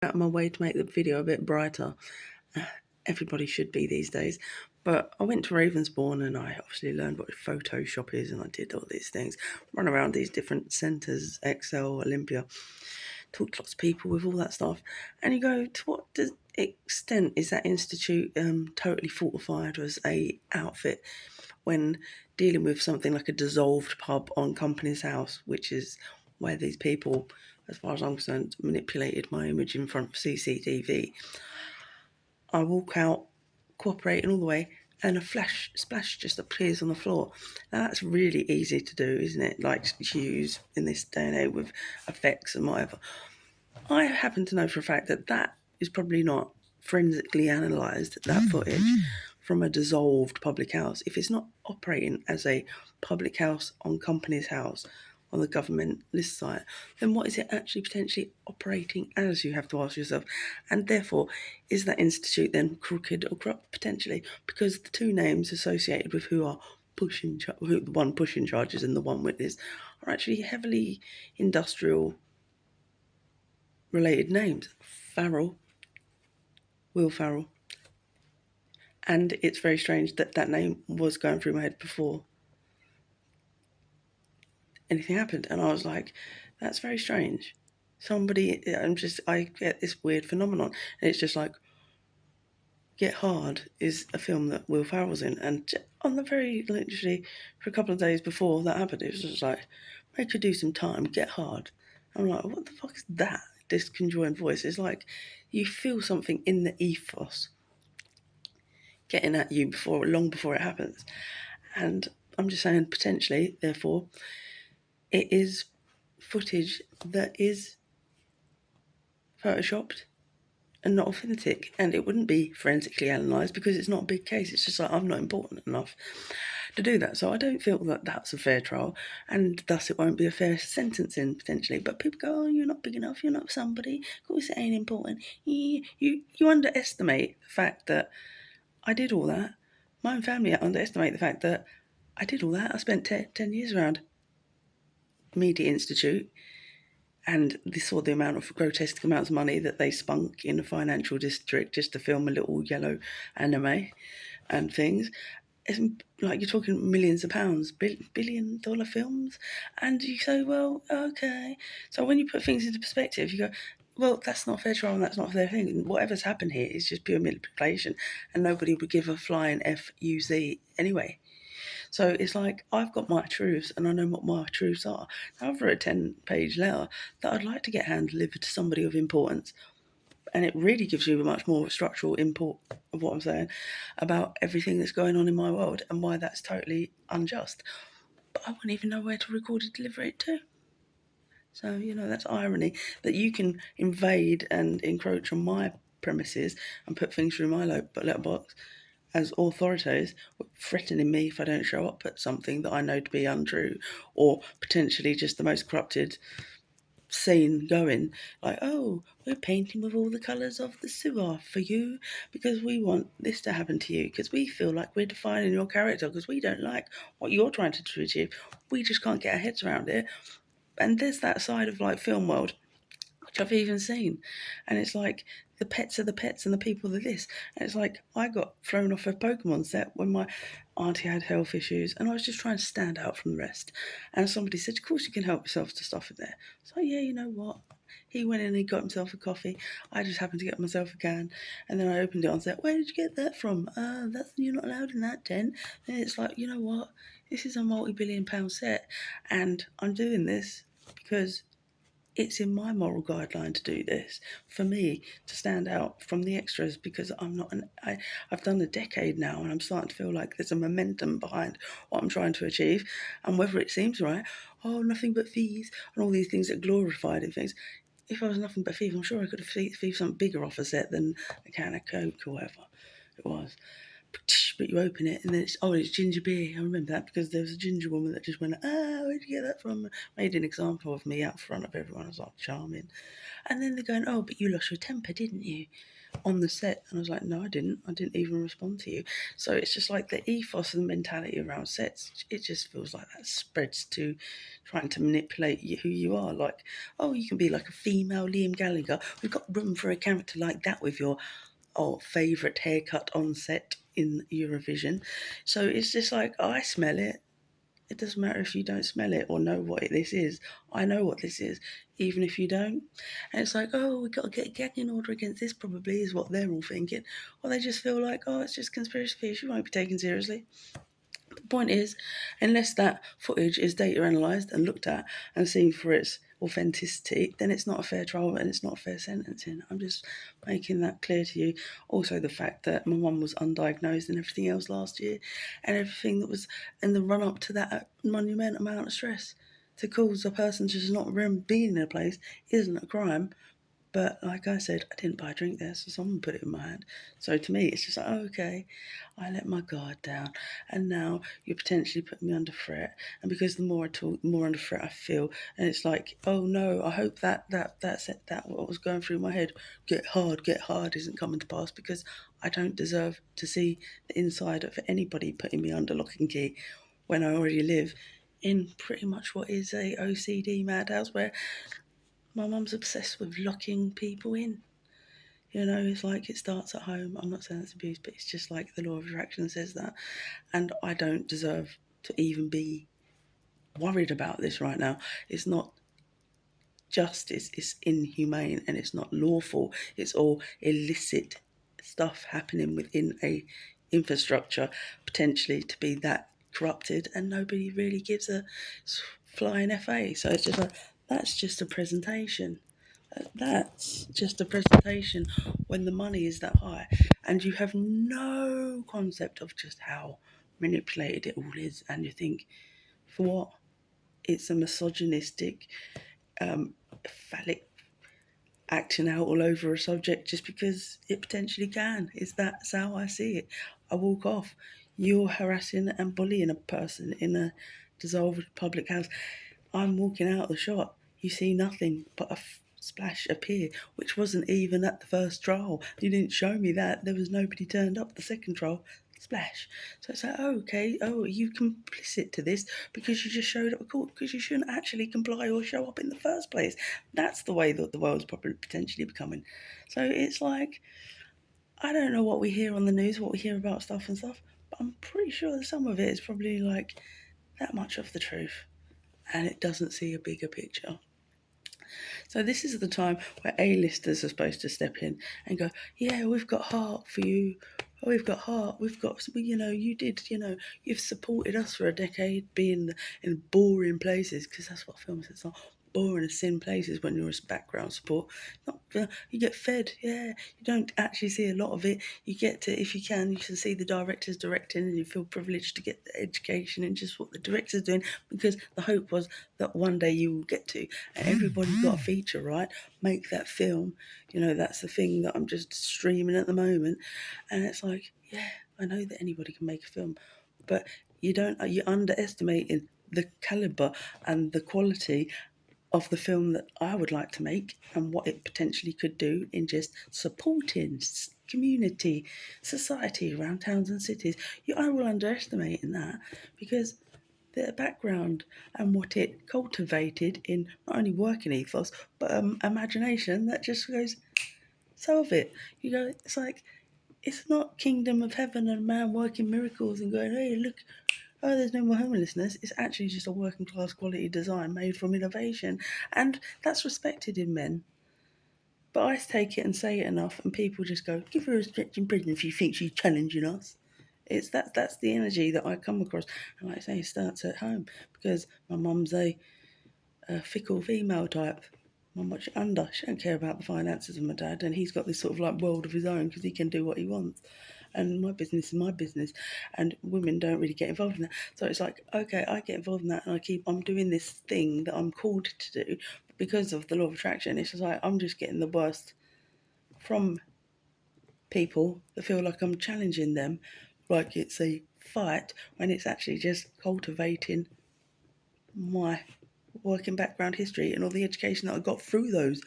out of my way to make the video a bit brighter. Everybody should be these days. But I went to Ravensbourne and I obviously learned what Photoshop is, and I did all these things, run around these different centres, Excel, Olympia, talked to lots of people with all that stuff. And you go, to what extent is that institute totally fortified as a outfit when dealing with something like a dissolved pub on Company's House, which is where these people, as far as I'm concerned, manipulated my image in front of CCTV. I walk out, cooperating all the way, and a splash just appears on the floor. Now that's really easy to do, isn't it? Like to use in this day and age with effects and whatever. I happen to know for a fact that that is probably not forensically analysed, that footage from a dissolved public house. If it's not operating as a public house on Company's House on the government list site, then what is it actually potentially operating as, you have to ask yourself. And therefore, is that institute then crooked or corrupt potentially? Because the two names associated with who are the one pushing charges and the one witness are actually heavily industrial related names. Will Farrell. And it's very strange that that name was going through my head before anything happened. And I was like, that's very strange. I get this weird phenomenon. And it's just like, Get Hard is a film that Will Farrell's in. And on the very, literally, for a couple of days before that happened, it was just like, make her do some time, Get Hard. I'm like, what the fuck is that? This conjoined voice. It's like you feel something in the ethos getting at you long before it happens. And I'm just saying, potentially, therefore, it is footage that is photoshopped and not authentic, and it wouldn't be forensically analysed because it's not a big case. It's just like, I'm not important enough to do that. So I don't feel that that's a fair trial, and thus it won't be a fair sentencing potentially. But people go, oh, you're not big enough, you're not somebody, of course it ain't important. You underestimate the fact that I did all that. My own family underestimate the fact that I did all that. I spent 10 years around Media Institute, and they saw the amount of grotesque amounts of money that they spunk in a financial district just to film a little yellow anime and things. It's like you're talking millions of pounds, $1 billion films, and you say, well, okay. So when you put things into perspective, you go, well, that's not fair trial and that's not a fair thing. Whatever's happened here is just pure manipulation, and nobody would give a flying FUZ anyway. So it's like, I've got my truths and I know what my truths are. Now, I've wrote a 10-page letter that I'd like to get hand delivered to somebody of importance. And it really gives you a much more structural import of what I'm saying about everything that's going on in my world and why that's totally unjust. But I wouldn't even know where to record and deliver it to. So, that's irony, that you can invade and encroach on my premises and put things through my letterbox as authorities, threatening me if I don't show up at something that I know to be untrue, or potentially just the most corrupted scene going. Like, oh, we're painting with all the colours of the sewer for you because we want this to happen to you, because we feel like we're defining your character, because we don't like what you're trying to achieve. We just can't get our heads around it. And there's that side of like film world which I've even seen. And it's like, the pets are the pets and the people are this. And it's like, I got thrown off a Pokemon set when my auntie had health issues and I was just trying to stand out from the rest. And somebody said, of course you can help yourself to stuff in there. So yeah, you know what? He went in and he got himself a coffee. I just happened to get myself a can. And then I opened it and said, where did you get that from? You're not allowed in that tent. And it's like, you know what? This is a multi-billion-pound set. And I'm doing this because it's in my moral guideline to do this, for me to stand out from the extras, because I've done a decade now and I'm starting to feel like there's a momentum behind what I'm trying to achieve. And whether it seems right, oh, nothing but thieves and all these things that glorified in things. If I was nothing but thieves, I'm sure I could have thieved something bigger off a set than a can of Coke or whatever it was. but you open it and then it's ginger beer. I remember that because there was a ginger woman that just went, where'd you get that from? Made an example of me out front of everyone. I was like, charming. And then they're going, oh, but you lost your temper, didn't you? On the set. And I was like, no, I didn't even respond to you. So it's just like the ethos and the mentality around sets, it just feels like that spreads to trying to manipulate you, who you are. Like, oh, you can be like a female Liam Gallagher. We've got room for a character like that with your favourite haircut on set in Eurovision. So it's just like, I smell it. It doesn't matter if you don't smell it or know what this is. I know what this is, even if you don't. And it's like, oh, we've got to get a gagging order against this, probably, is what they're all thinking. Or they just feel like, oh, it's just conspiracy theories, you won't be taken seriously. The point is, unless that footage is data analysed and looked at and seen for its authenticity, then it's not a fair trial and it's not a fair sentencing. I'm just making that clear to you. Also, the fact that my mum was undiagnosed and everything else last year, and everything that was in the run up to that monumental amount of stress to cause a person to just not remember being in a place isn't a crime. But like I said, I didn't buy a drink there, so someone put it in my hand. So to me, it's just like, oh, okay, I let my guard down, and now you're potentially putting me under threat. And because the more I talk, the more under threat I feel. And it's like, oh no, I hope that what was going through my head, get hard, isn't coming to pass, because I don't deserve to see the inside of anybody putting me under lock and key when I already live in pretty much what is a OCD madhouse where my mum's obsessed with locking people in. You know, it's like it starts at home. I'm not saying it's abuse, but it's just like the law of attraction says that. And I don't deserve to even be worried about this right now. It's not justice, it's inhumane, and it's not lawful. It's all illicit stuff happening within a infrastructure potentially to be that corrupted, and nobody really gives a flying FA. So it's just like, that's just a presentation. That's just a presentation when the money is that high and you have no concept of just how manipulated it all is, and you think, for what? It's a misogynistic, phallic acting out all over a subject just because it potentially can. That's how I see it. I walk off. You're harassing and bullying a person in a dissolved public house. I'm walking out of the shot. You see nothing but a splash appear, which wasn't even at the first trial. You didn't show me that. There was nobody turned up the second trial. Splash. So it's like, oh, okay, oh, are you complicit to this because you just showed up at court because you shouldn't actually comply or show up in the first place. That's the way that the world's probably potentially becoming. So it's like, I don't know what we hear on the news, what we hear about stuff and stuff, but I'm pretty sure that some of it is probably like that much of the truth, and it doesn't see a bigger picture. So this is the time where A-listers are supposed to step in and go, yeah, we've got heart for you. Oh, we've got heart. You've supported us for a decade being in boring places, because that's what films is like. Boring and sin places when you're a background support. Not, you get fed, yeah. You don't actually see a lot of it. You get to, if you can see the directors directing, and you feel privileged to get the education and just what the director's doing, because the hope was that one day you will get to. And everybody's got a feature, right? Make that film. That's the thing that I'm just streaming at the moment. And it's like, yeah, I know that anybody can make a film, but you're underestimating the caliber and the quality of the film that I would like to make and what it potentially could do in just supporting community, society around towns and cities. You are all underestimating that, because the background and what it cultivated in not only working ethos but imagination that just goes, solve it. It's like, it's not kingdom of heaven and man working miracles and going, hey, look, oh, there's no more homelessness. It's actually just a working class quality design made from innovation. And that's respected in men. But I take it and say it enough, and people just go, give her a stretch in prison if you think she's challenging us. That's the energy that I come across. And like I say, it starts at home, because my mum's a fickle female type. Mum much under. She don't care about the finances of my dad, and he's got this sort of like world of his own because he can do what he wants. And my business is my business, and women don't really get involved in that. So it's like, okay, I get involved in that, and I'm doing this thing that I'm called to do, but because of the law of attraction, it's just like I'm just getting the worst from people that feel like I'm challenging them, like it's a fight when it's actually just cultivating my working background history and all the education that I got through those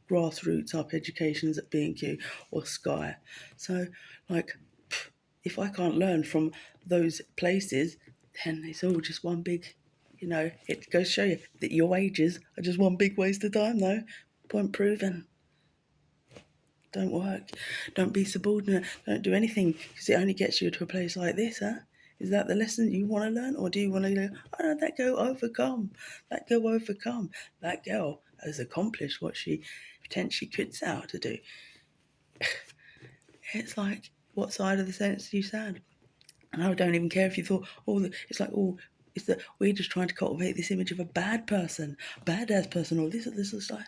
grassroots up educations at B&Q or Sky. So, like, if I can't learn from those places, then it's all just one big, it goes to show you that your wages are just one big waste of time, though. Point proven. Don't work. Don't be subordinate. Don't do anything because it only gets you to a place like this, huh? Is that the lesson you want to learn? Or do you want to go, oh no, that girl overcome. That girl overcome. That girl has accomplished what she potentially could set out to do. It's like, what side of the sentence do you stand? And I don't even care if you thought, it's like, it's that we're just trying to cultivate this image of a bad person, badass person, or this. Is like,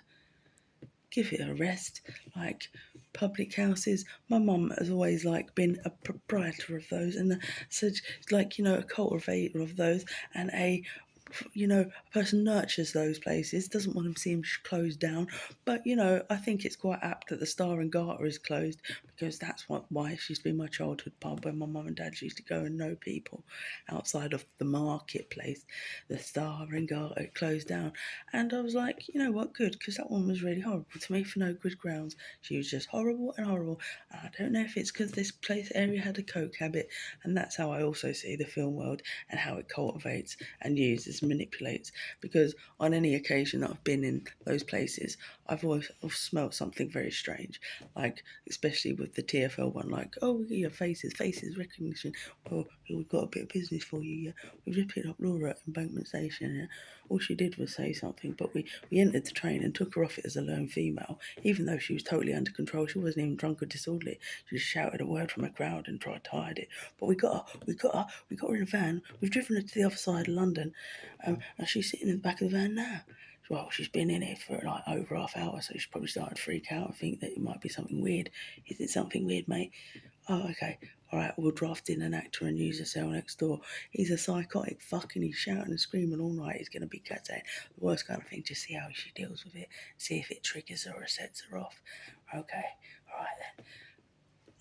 give it a rest. Like, public houses, my mum has always like been a proprietor of those, and so like, a cultivator of those, and a person nurtures those places, doesn't want them to seem closed down. But I think it's quite apt that the Star and Garter is closed, because that's why she's been my childhood pub where my mum and dad used to go and know people outside of the marketplace. The Star and Garter closed down, and I was like, you know what, good, because that one was really horrible to me for no good grounds. She was just horrible and horrible. And I don't know if it's because this place area had a coke habit, and that's how I also see the film world and how it cultivates and uses, manipulates. Because on any occasion that I've been in those places, I've always smelt something very strange, like especially with the TFL one, like, oh yeah, faces recognition. Oh, we've got a bit of business for you. Yeah, we've just picked up Laura at Embankment Station. Yeah, all she did was say something, but we entered the train and took her off it as a lone female, even though she was totally under control. She wasn't even drunk or disorderly. She just shouted a word from a crowd and tried to hide it. But we got her in a van. We've driven her to the other side of London, and she's sitting in the back of the van now. Well, she's been in it for like over half hour, so she's probably started to freak out and think that it might be something weird. Is it something weird, mate? Oh, okay. All right, we'll draft in an actor and use a cell next door. He's a psychotic fuck and he's shouting and screaming all night. He's going to be cut out. The worst kind of thing, just see how she deals with it. See if it triggers her or sets her off. Okay, all right then.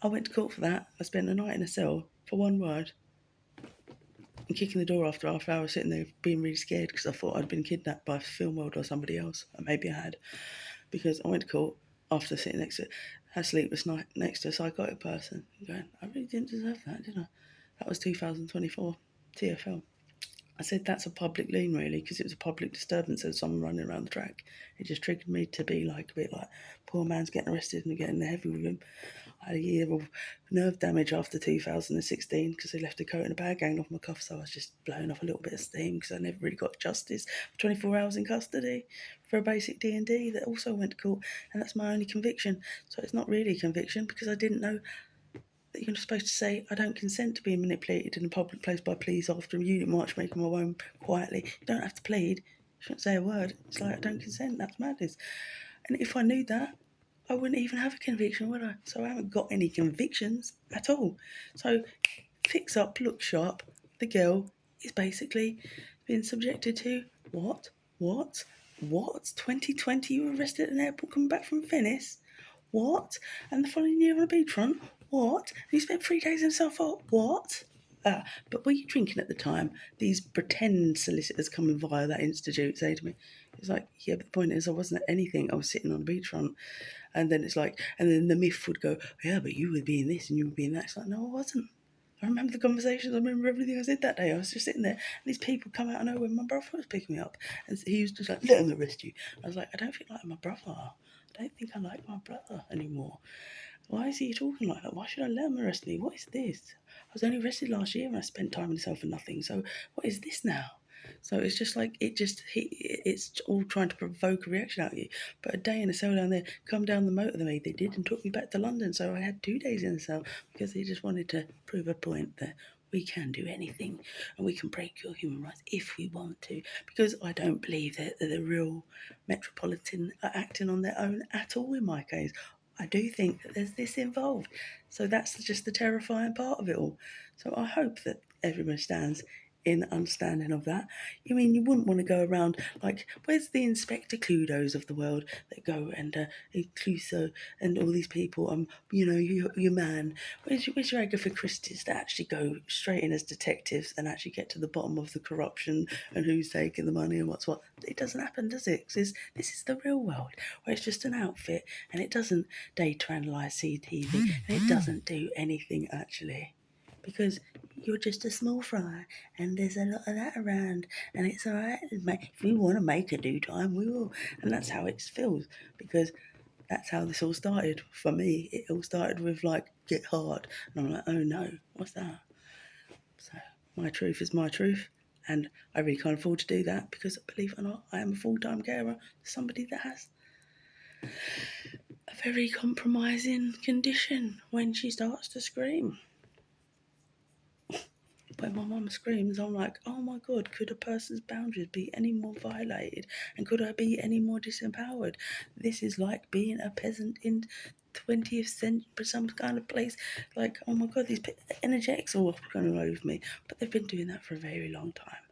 I went to court for that. I spent the night in a cell for one word, and kicking the door after half an hour, sitting there being really scared because I thought I'd been kidnapped by Film World or somebody else. And maybe I had, because I went to court after sitting next to a sleepless night next to a psychotic person, going, I really didn't deserve that, did I? That was 2024 TFL. I said that's a public lien, really, because it was a public disturbance of someone running around the track. It just triggered me to be like a bit like, poor man's getting arrested and getting the heavy with him. I had a year of nerve damage after 2016 because they left a coat in a bag hanging off my cuff, so I was just blowing off a little bit of steam because I never really got justice. 24 hours in custody for a basic D&D that also went to court, and that's my only conviction. So it's not really a conviction because I didn't know that you're supposed to say, I don't consent to being manipulated in a public place by police after a unit march making my way home quietly. You don't have to plead. You shouldn't say a word. It's like, I don't consent. That's madness. And if I knew that, I wouldn't even have a conviction, would I? So I haven't got any convictions at all. So fix up, look sharp. The girl is basically being subjected to what? What? 2020 you were arrested at an airport coming back from Venice? What? And the following year on a beachfront? What? And you spent 3 days in Southport? What? But were you drinking at the time? These pretend solicitors coming via that institute say to me, it's like, yeah, but the point is I wasn't at anything. I was sitting on a beachfront. And then it's like, and then the myth would go, yeah, but you were being this and you were being that. It's like, no, I wasn't. I remember the conversations. I remember everything I said that day. I was just sitting there, and these people come out of nowhere. My brother was picking me up, and he was just like, "Let him arrest you." I was like, "I don't think like my brother. I don't think I like my brother anymore. Why is he talking like that? Why should I let him arrest me? What is this? I was only arrested last year, and I spent time in the cell for nothing. So what is this now?" So it's just like it's all trying to provoke a reaction out of you. But a day in a cell down there, come down the motor they did and took me back to London. So I had 2 days in the cell because they just wanted to prove a point that we can do anything and we can break your human rights if we want to. Because I don't believe that the real metropolitan are acting on their own at all in my case. I do think that there's this involved. So that's just the terrifying part of it all. So I hope that everyone stands in understanding of that. You mean you wouldn't want to go around like, where's the Inspector Cluedos of the world that go and Cluso and all these people, your man. Where's your Agatha Christie's that actually go straight in as detectives and actually get to the bottom of the corruption and who's taking the money and what's what? It doesn't happen, does it? 'Cause this is the real world where it's just an outfit and it doesn't data analyze CTV and it doesn't do anything actually. Because you're just a small fry, and there's a lot of that around, and it's all right. If we want to make a do time, we will, and that's how it feels. Because that's how this all started for me. It all started with like get hard, and I'm like, oh no, what's that? So my truth is my truth, and I really can't afford to do that because, believe it or not, I am a full-time carer to somebody that has a very compromising condition when she starts to scream. When my mum screams, I'm like, oh my God, could a person's boundaries be any more violated? And could I be any more disempowered? This is like being a peasant in 20th century, some kind of place. Like, oh my God, these energetics are all going over me. But they've been doing that for a very long time.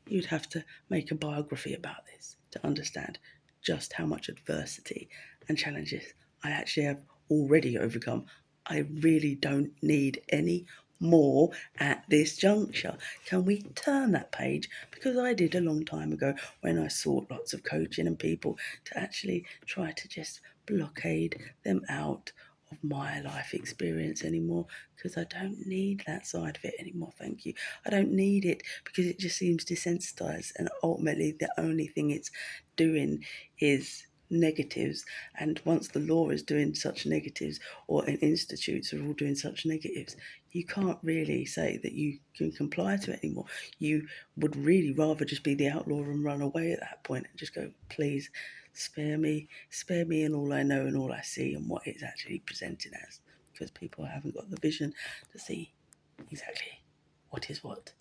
You'd have to make a biography about this to understand just how much adversity and challenges I actually have already overcome. I really don't need any more at this juncture. Can we turn that page? Because I did a long time ago when I sought lots of coaching and people to actually try to just blockade them out of my life experience anymore, because I don't need that side of it anymore. Thank you. I don't need it because it just seems desensitized, and ultimately the only thing it's doing is negatives. And once the law is doing such negatives, or institutes are all doing such negatives, you can't really say that you can comply to it anymore. You would really rather just be the outlaw and run away at that point and just go, please spare me in all I know and all I see and what it's actually presented as, because people haven't got the vision to see exactly what is what.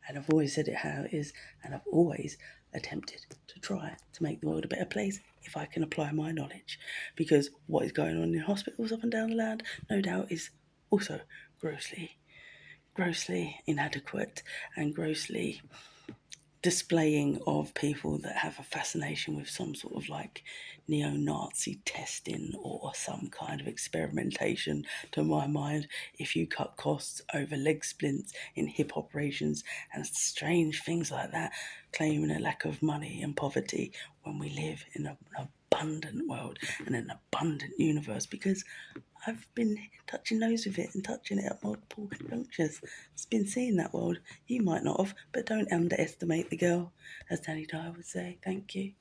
And I've always said it how it is, and I've always attempted to try to make the world a better place if I can apply my knowledge. Because what is going on in hospitals up and down the land, no doubt, is also grossly inadequate and grossly displaying of people that have a fascination with some sort of like neo-Nazi testing or some kind of experimentation. To my mind, if you cut costs over leg splints in hip operations and strange things like that, claiming a lack of money and poverty when we live in an abundant world and an abundant universe, because I've been touching nose with it and touching it at multiple junctures. It's been seeing that world. You might not have, but don't underestimate the girl, as Danny Dyer would say. Thank you.